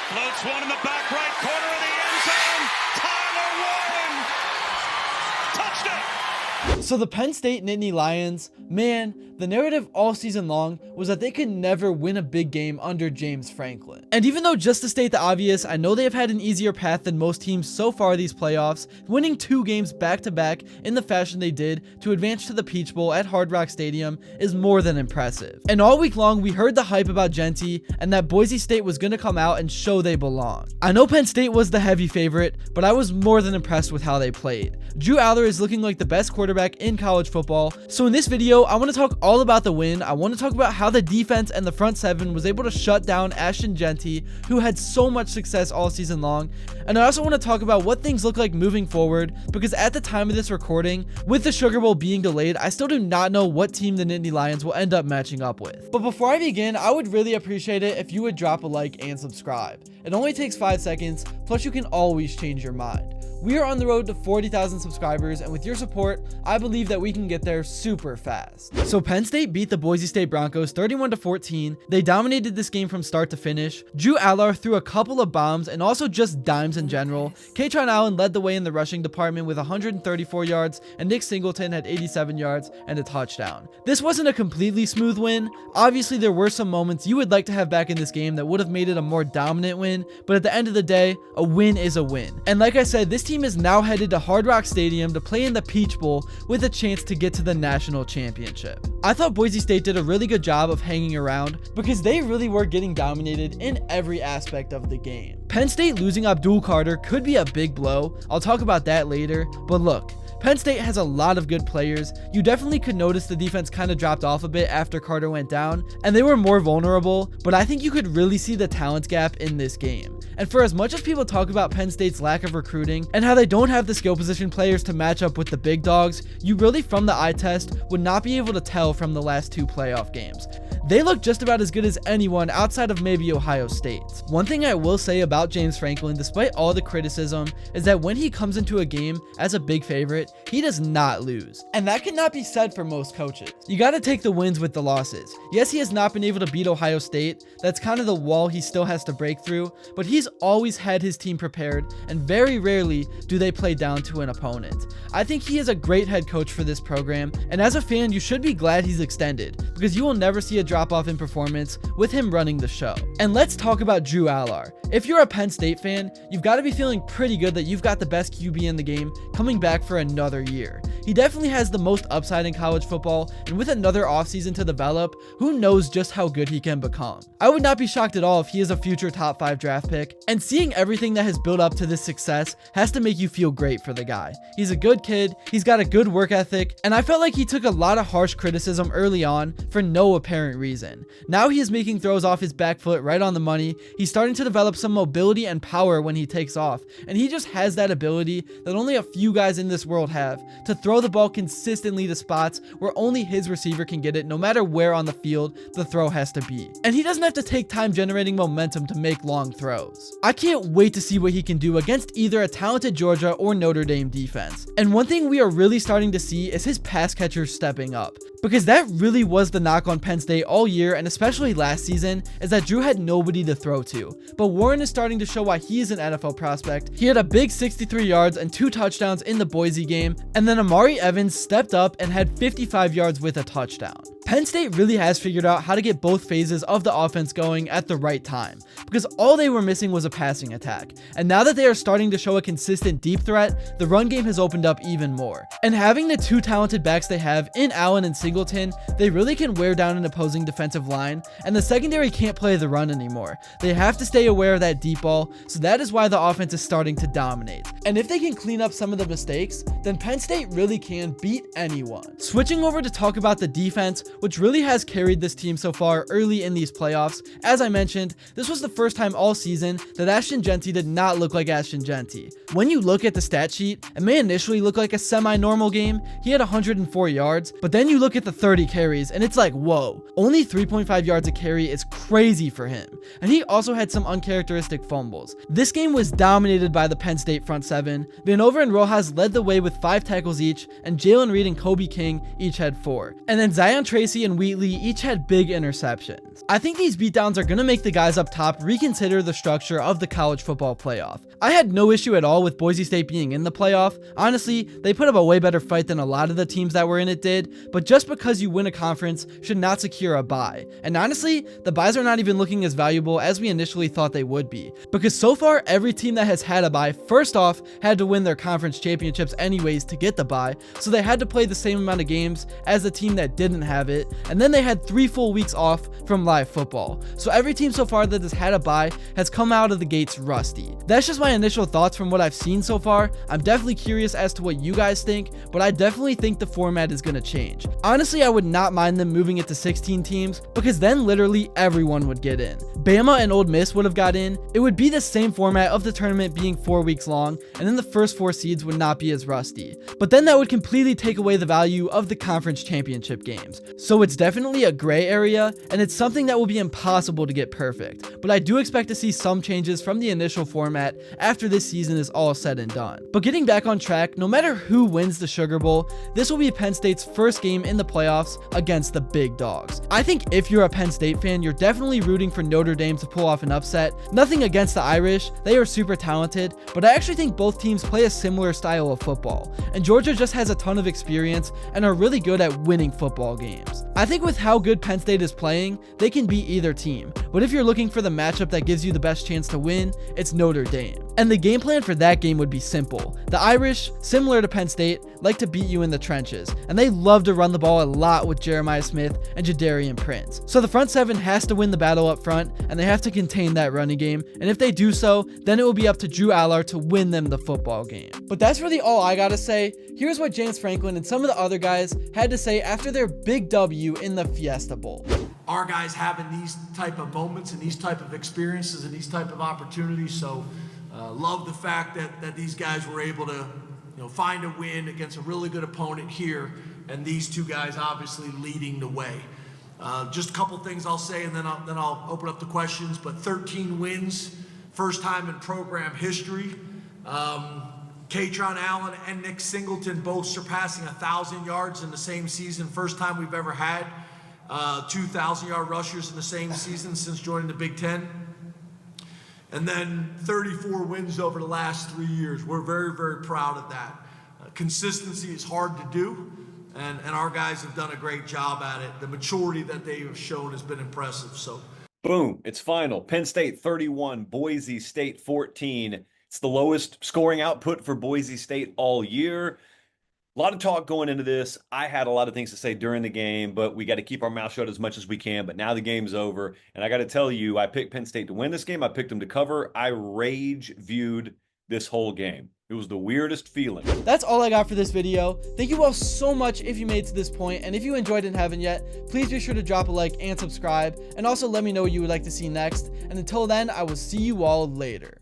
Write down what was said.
Floats one in the back right corner of the end zone. Tyler Warren. Touchdown. So the Penn State Nittany Lions, man, the narrative all season long was that they could never win a big game under James Franklin. And even though, just to state the obvious, I know they have had an easier path than most teams so far these playoffs, winning 2 games back-to-back in the fashion they did to advance to the Peach Bowl at Hard Rock Stadium is more than impressive. And all week long, we heard the hype about Jeanty and that Boise State was going to come out and show they belong. I know Penn State was the heavy favorite, but I was more than impressed with how they played. Drew Allar is looking like the best quarterback in college football. So in this video, I want to talk all about the win. I want to talk about how the defense and the front seven was able to shut down Ashton Jeanty, who had so much success all season long. And I also want to talk about what things look like moving forward, because at the time of this recording, with the Sugar Bowl being delayed, I still do not know what team the Nittany Lions will end up matching up with. But before I begin, I would really appreciate it if you would drop a like and subscribe. It only takes 5 seconds, plus you can always change your mind. We are on the road to 40,000 subscribers, and with your support, I believe that we can get there super fast. So Penn State beat the Boise State Broncos 31-14. They dominated this game from start to finish. Drew Allar threw a couple of bombs and also just dimes in general. Kaytron Allen led the way in the rushing department with 134 yards, and Nick Singleton had 87 yards and a touchdown. This wasn't a completely smooth win. Obviously, there were some moments you would like to have back in this game that would have made it a more dominant win, but at the end of the day, a win is a win. And like I said, this team is now headed to Hard Rock Stadium to play in the Peach Bowl with a chance to get to the national championship. I thought Boise State did a really good job of hanging around because they really were getting dominated in every aspect of the game. Penn State losing Abdul Carter could be a big blow. I'll talk about that later, but look, Penn State has a lot of good players. You definitely could notice the defense kind of dropped off a bit after Carter went down, and they were more vulnerable, but I think you could really see the talent gap in this game. And for as much as people talk about Penn State's lack of recruiting and how they don't have the skill position players to match up with the big dogs, you really from the eye test would not be able to tell from the last 2 playoff games. They look just about as good as anyone outside of maybe Ohio State. One thing I will say about James Franklin, despite all the criticism, is that when he comes into a game as a big favorite, he does not lose. And that cannot be said for most coaches. You got to take the wins with the losses. Yes, he has not been able to beat Ohio State. That's kind of the wall he still has to break through, but he's always had his team prepared, and very rarely do they play down to an opponent. I think he is a great head coach for this program, and as a fan, you should be glad he's extended, because you will never see a drop off in performance with him running the show. And let's talk about Drew Allar. If you're a Penn State fan, you've got to be feeling pretty good that you've got the best QB in the game coming back for another year. He definitely has the most upside in college football, and with another offseason to develop, who knows just how good he can become. I would not be shocked at all if he is a future top 5 draft pick, and seeing everything that has built up to this success has to make you feel great for the guy. He's a good kid, he's got a good work ethic, and I felt like he took a lot of harsh criticism early on for no apparent reason. Now he is making throws off his back foot right on the money. He's starting to develop some mobility and power when he takes off, and he just has that ability that only a few guys in this world have, to throw the ball consistently to spots where only his receiver can get it, no matter where on the field the throw has to be. And he doesn't have to take time generating momentum to make long throws. I can't wait to see what he can do against either a talented Georgia or Notre Dame defense. And one thing we are really starting to see is his pass catchers stepping up, because that really was the knock on Penn State all year, and especially last season, is that Drew had nobody to throw to. But Warren is starting to show why he is an NFL prospect. He had a big 63 yards and 2 touchdowns in the Boise game, and then Amari Evans stepped up and had 55 yards with a touchdown. Penn State really has figured out how to get both phases of the offense going at the right time, because all they were missing was a passing attack. And now that they are starting to show a consistent deep threat, the run game has opened up even more. And having the 2 talented backs they have in Allen and Singleton, they really can wear down an opposing defensive line, and the secondary can't play the run anymore. They have to stay aware of that deep ball, so that is why the offense is starting to dominate. And if they can clean up some of the mistakes, then Penn State really can beat anyone. Switching over to talk about the defense, which really has carried this team so far early in these playoffs. As I mentioned, this was the first time all season that Ashton Jeanty did not look like Ashton Jeanty. When you look at the stat sheet, it may initially look like a semi-normal game. He had 104 yards, but then you look at the 30 carries and it's like, whoa, only 3.5 yards a carry is crazy for him. And he also had some uncharacteristic fumbles. This game was dominated by the Penn State front seven. Vanover and Rojas led the way with 5 tackles each, and Jalen Reed and Kobe King each had 4. And then Zion Trace Casey and Wheatley each had big interceptions. I think these beatdowns are going to make the guys up top reconsider the structure of the college football playoff. I had no issue at all with Boise State being in the playoff. Honestly, they put up a way better fight than a lot of the teams that were in it did, but just because you win a conference should not secure a bye. And honestly, the byes are not even looking as valuable as we initially thought they would be, because so far every team that has had a bye first off had to win their conference championships anyways to get the bye, so they had to play the same amount of games as the team that didn't have it, and then they had 3 full weeks off from live football. So every team so far that has had a bye has come out of the gates rusty. That's just my initial thoughts from what I've seen so far. I'm definitely curious as to what you guys think, but I definitely think the format is going to change. Honestly, I would not mind them moving it to 16 teams, because then literally everyone would get in. Bama and Ole Miss would have got in. It would be the same format of the tournament being 4 weeks long, and then the first 4 seeds would not be as rusty. But then that would completely take away the value of the conference championship games. So it's definitely a gray area, and it's something that will be impossible to get perfect. But I do expect to see some changes from the initial format after this season is all said and done. But getting back on track, no matter who wins the Sugar Bowl, this will be Penn State's first game in the playoffs against the big dogs. I think if you're a Penn State fan, you're definitely rooting for Notre Dame to pull off an upset. Nothing against the Irish, they are super talented, but I actually think both teams play a similar style of football, and Georgia just has a ton of experience and are really good at winning football games. I think with how good Penn State is playing, they can beat either team, but if you're looking for the matchup that gives you the best chance to win, it's Notre Dame. And the game plan for that game would be simple. The Irish, similar to Penn State, like to beat you in the trenches, and they love to run the ball a lot with Jeremiah Smith and Jadarian Prince. So the front seven has to win the battle up front, and they have to contain that running game, and if they do so, then it will be up to Drew Allar to win them the football game. But that's really all I gotta say. Here's what James Franklin and some of the other guys had to say after their big W in the Fiesta Bowl. Our guys having these type of moments and these type of experiences and these type of opportunities, so love the fact that these guys were able to find a win against a really good opponent here, and these two guys obviously leading the way. Just a couple things I'll say, and then I'll open up the questions. But 13 wins, first time in program history. Katron Allen and Nick Singleton both surpassing 1,000 yards in the same season. First time we've ever had 2,000-yard rushers in the same season since joining the Big Ten. And then 34 wins over the last 3 years. We're very, very proud of that. Consistency is hard to do, and our guys have done a great job at it. The maturity that they have shown has been impressive. So, boom, it's final. Penn State 31, Boise State 14. It's the lowest scoring output for Boise State all year. A lot of talk going into this. I had a lot of things to say during the game, but we got to keep our mouth shut as much as we can. But now the game's over, and I got to tell you, I picked Penn State to win this game. I picked them to cover. I rage viewed this whole game. It was the weirdest feeling. That's all I got for this video. Thank you all so much if you made it to this point, and if you enjoyed and haven't yet, please be sure to drop a like and subscribe, and also let me know what you would like to see next. And until then, I will see you all later.